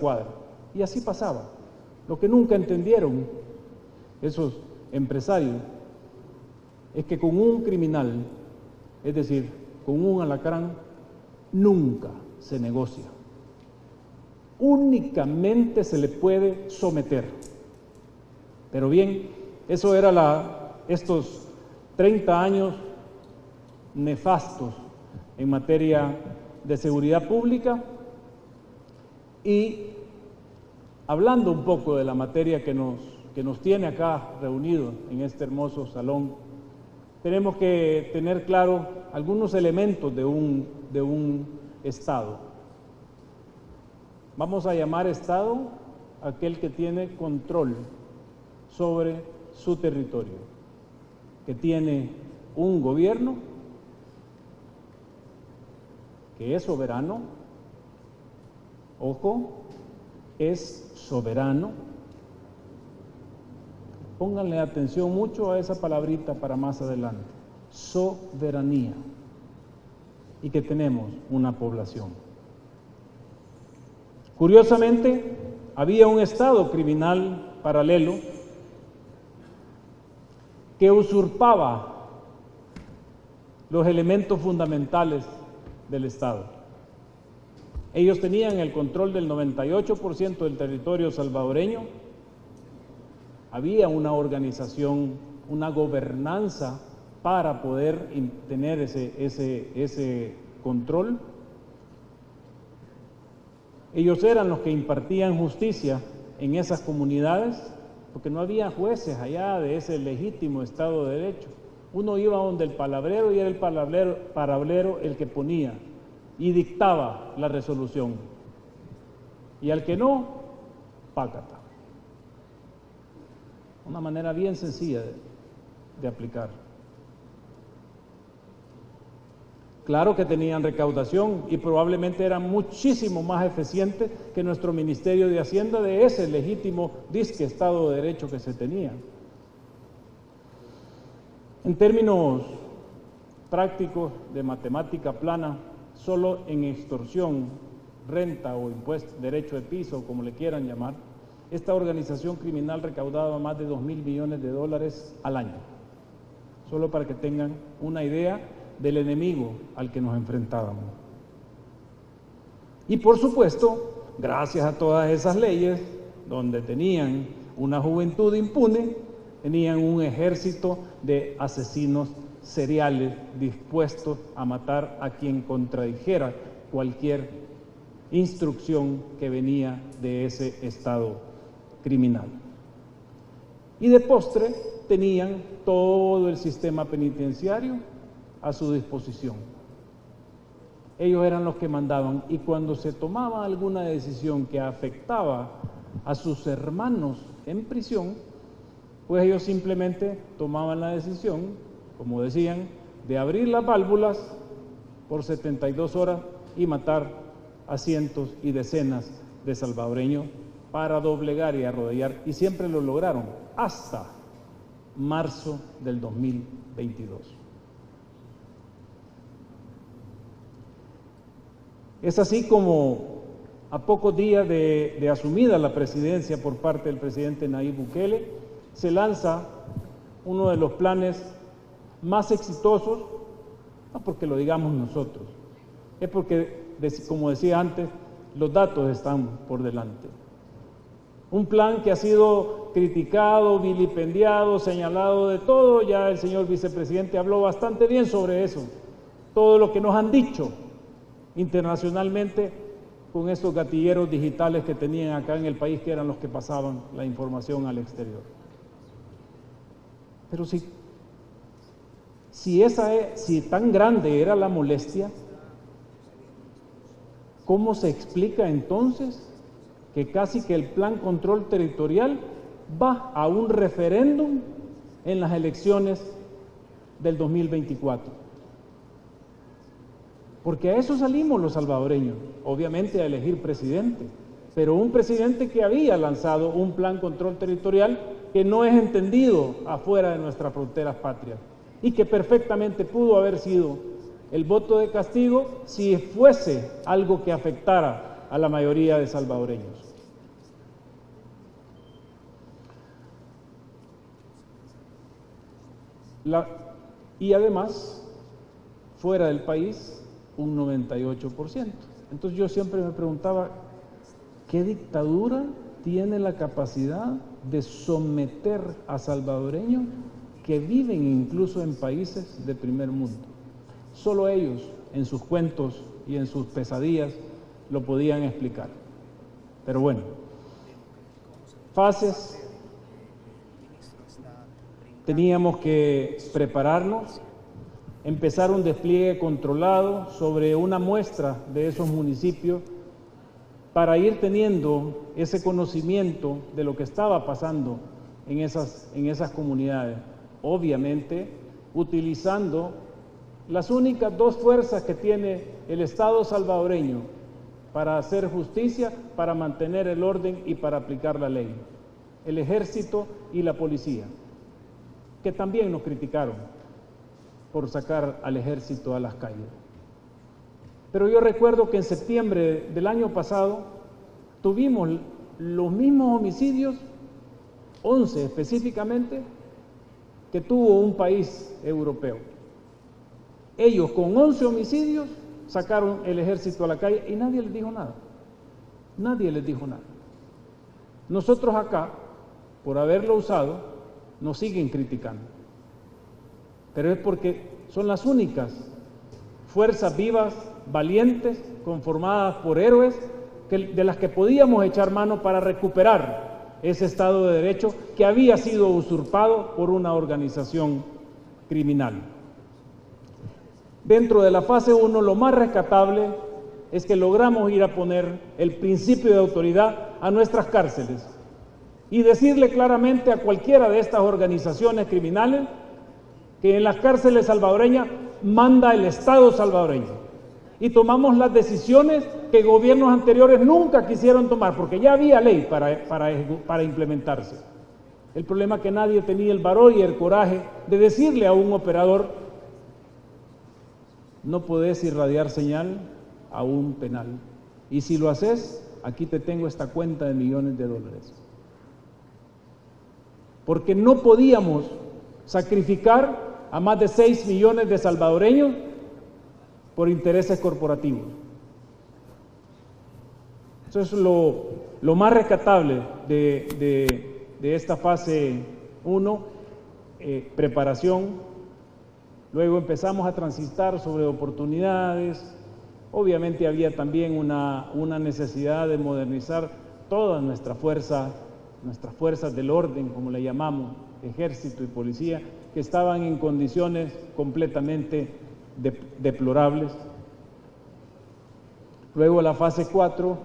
cuadra. Y así pasaba. Lo que nunca entendieron esos empresarios es que con un criminal, es decir, con un alacrán, nunca se negocia. Únicamente se le puede someter. Pero bien, eso era estos 30 años nefastos en materia de seguridad pública. Y hablando un poco de la materia que nos tiene acá reunidos en este hermoso salón, tenemos que tener claro algunos elementos de un Estado. Vamos a llamar Estado aquel que tiene control sobre su territorio, que tiene un gobierno que es soberano, ojo, es soberano. Pónganle atención mucho a esa palabrita para más adelante, soberanía, y que tenemos una población. Curiosamente, había un Estado criminal paralelo que usurpaba los elementos fundamentales del Estado. Ellos tenían el control del 98% del territorio salvadoreño. Había una organización, una gobernanza para poder tener ese control. Ellos eran los que impartían justicia en esas comunidades, porque no había jueces allá de ese legítimo Estado de Derecho. Uno iba donde el palabrero y era el palabrero el que ponía y dictaba la resolución. Y al que no, pácata. Una manera bien sencilla de aplicar. Claro que tenían recaudación y probablemente eran muchísimo más eficientes que nuestro Ministerio de Hacienda de ese legítimo disque Estado de Derecho que se tenía. En términos prácticos de matemática plana, solo en extorsión, renta o impuesto, derecho de piso, como le quieran llamar, esta organización criminal recaudaba más de 2.000 millones de dólares al año. Solo para que tengan una idea del enemigo al que nos enfrentábamos. Y por supuesto, gracias a todas esas leyes, donde tenían una juventud impune, tenían un ejército de asesinos seriales dispuestos a matar a quien contradijera cualquier instrucción que venía de ese Estado criminal. Y de postre tenían todo el sistema penitenciario a su disposición. Ellos eran los que mandaban, y cuando se tomaba alguna decisión que afectaba a sus hermanos en prisión, pues ellos simplemente tomaban la decisión, como decían, de abrir las válvulas por 72 horas y matar a cientos y decenas de salvadoreños para doblegar y arrodillar, y siempre lo lograron hasta marzo del 2022. Es así como a pocos días de asumida la presidencia por parte del presidente Nayib Bukele, se lanza uno de los planes más exitosos, no porque lo digamos nosotros, es porque, como decía antes, los datos están por delante. Un plan que ha sido criticado, vilipendiado, señalado de todo, ya el señor vicepresidente habló bastante bien sobre eso, todo lo que nos han dicho internacionalmente con estos gatilleros digitales que tenían acá en el país, que eran los que pasaban la información al exterior. Pero si tan grande era la molestia, ¿cómo se explica entonces que casi que el Plan Control Territorial va a un referéndum en las elecciones del 2024? Porque a eso salimos los salvadoreños, obviamente a elegir presidente, pero un presidente que había lanzado un plan control territorial que no es entendido afuera de nuestras fronteras patrias y que perfectamente pudo haber sido el voto de castigo si fuese algo que afectara a la mayoría de salvadoreños. Y además, fuera del país, un 98%. Entonces yo siempre me preguntaba, ¿qué dictadura tiene la capacidad de someter a salvadoreños que viven incluso en países de primer mundo? Solo ellos, en sus cuentos y en sus pesadillas, lo podían explicar. Pero bueno, fases. Teníamos que prepararnos, empezar un despliegue controlado sobre una muestra de esos municipios para ir teniendo ese conocimiento de lo que estaba pasando en esas comunidades. Obviamente, utilizando las únicas dos fuerzas que tiene el Estado salvadoreño para hacer justicia, para mantener el orden y para aplicar la ley: el ejército y la policía, que también nos criticaron por sacar al ejército a las calles. Pero yo recuerdo que en septiembre del año pasado tuvimos los mismos homicidios, 11 específicamente, que tuvo un país europeo. Ellos con 11 homicidios sacaron el ejército a la calle y nadie les dijo nada. Nadie les dijo nada. Nosotros acá, por haberlo usado, nos siguen criticando. Pero es porque son las únicas fuerzas vivas, valientes, conformadas por héroes, de las que podíamos echar mano para recuperar ese Estado de Derecho que había sido usurpado por una organización criminal. Dentro de la fase 1, lo más rescatable es que logramos ir a poner el principio de autoridad a nuestras cárceles y decirle claramente a cualquiera de estas organizaciones criminales que en las cárceles salvadoreñas manda el Estado salvadoreño. Y tomamos las decisiones que gobiernos anteriores nunca quisieron tomar, porque ya había ley para implementarse. El problema es que nadie tenía el valor y el coraje de decirle a un operador: no podés irradiar señal a un penal, y si lo haces, aquí te tengo esta cuenta de millones de dólares. Porque no podíamos sacrificar a más de 6 millones de salvadoreños por intereses corporativos. Eso es lo más rescatable de esta fase 1, preparación. Luego empezamos a transitar sobre oportunidades. Obviamente había también una necesidad de modernizar toda nuestras fuerzas del orden, como le llamamos, ejército y policía, que estaban en condiciones completamente deplorables. Luego la fase 4,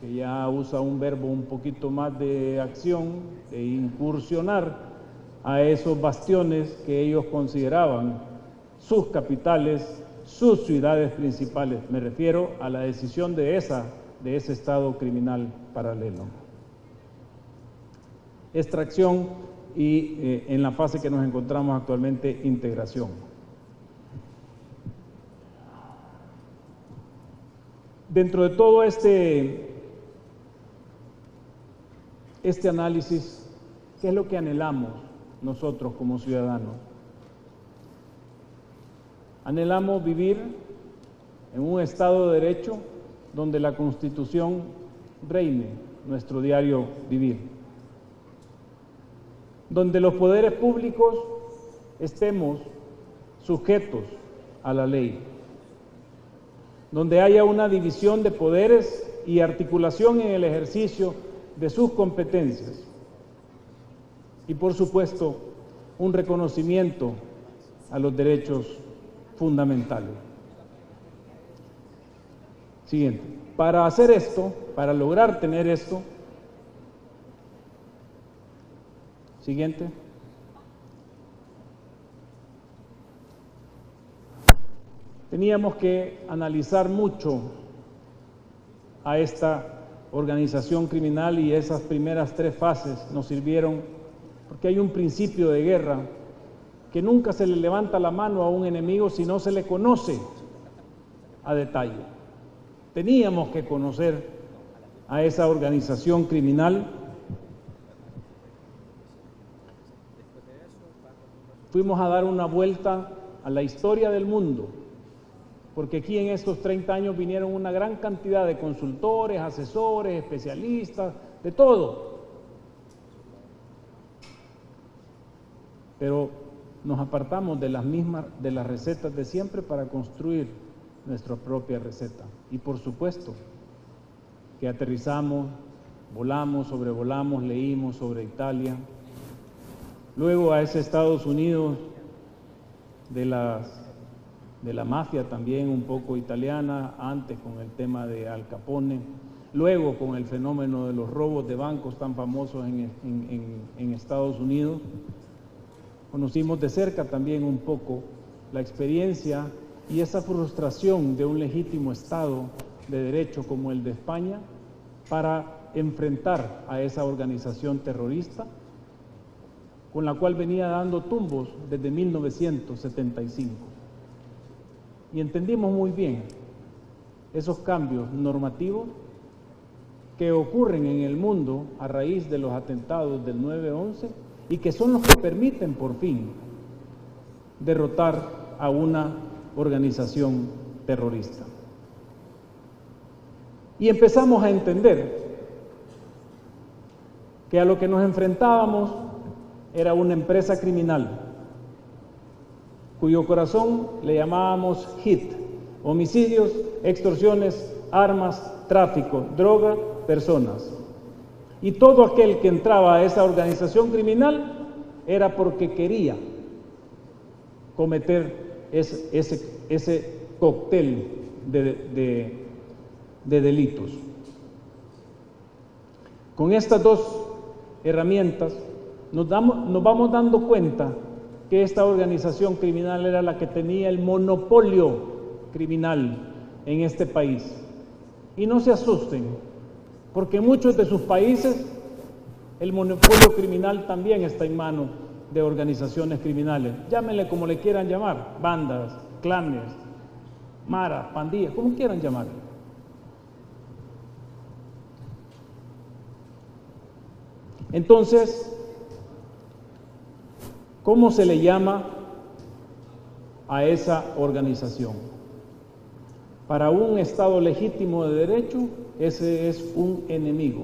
que ya usa un verbo un poquito más de acción, de incursionar a esos bastiones que ellos consideraban sus capitales, sus ciudades principales. Me refiero a la decisión de ese Estado criminal paralelo. Extracción y en la fase que nos encontramos actualmente, integración. Dentro de todo este análisis, ¿qué es lo que anhelamos nosotros como ciudadanos? Anhelamos vivir en un Estado de Derecho donde la Constitución reine nuestro diario vivir, donde los poderes públicos estemos sujetos a la ley, donde haya una división de poderes y articulación en el ejercicio de sus competencias y, por supuesto, un reconocimiento a los derechos fundamentales. Siguiente. Para hacer esto, para lograr tener esto, siguiente. Teníamos que analizar mucho a esta organización criminal y esas primeras 3 fases nos sirvieron porque hay un principio de guerra que nunca se le levanta la mano a un enemigo si no se le conoce a detalle. Teníamos que conocer a esa organización criminal. fuimos a dar una vuelta a la historia del mundo, porque aquí en estos 30 años vinieron una gran cantidad de consultores, asesores, especialistas, de todo. Pero nos apartamos de las recetas de siempre para construir nuestra propia receta. Y por supuesto que aterrizamos, volamos, sobrevolamos, leímos sobre Italia, luego a ese Estados Unidos de la mafia también un poco italiana, antes con el tema de Al Capone, luego con el fenómeno de los robos de bancos tan famosos en Estados Unidos. Conocimos de cerca también un poco la experiencia y esa frustración de un legítimo Estado de derecho como el de España para enfrentar a esa organización terrorista con la cual venía dando tumbos desde 1975. Y entendimos muy bien esos cambios normativos que ocurren en el mundo a raíz de los atentados del 9/11 y que son los que permiten por fin derrotar a una organización terrorista. Y empezamos a entender que a lo que nos enfrentábamos era una empresa criminal, cuyo corazón le llamábamos HIT: homicidios, extorsiones, armas, tráfico, droga, personas. Y todo aquel que entraba a esa organización criminal era porque quería cometer ese cóctel de delitos. Con estas dos herramientas nos vamos dando cuenta que esta organización criminal era la que tenía el monopolio criminal en este país. Y no se asusten, porque en muchos de sus países el monopolio criminal también está en manos de organizaciones criminales. Llámenle como le quieran llamar, bandas, clanes, maras, pandillas, como quieran llamar. Entonces, ¿cómo se le llama a esa organización? Para un Estado legítimo de derecho, ese es un enemigo.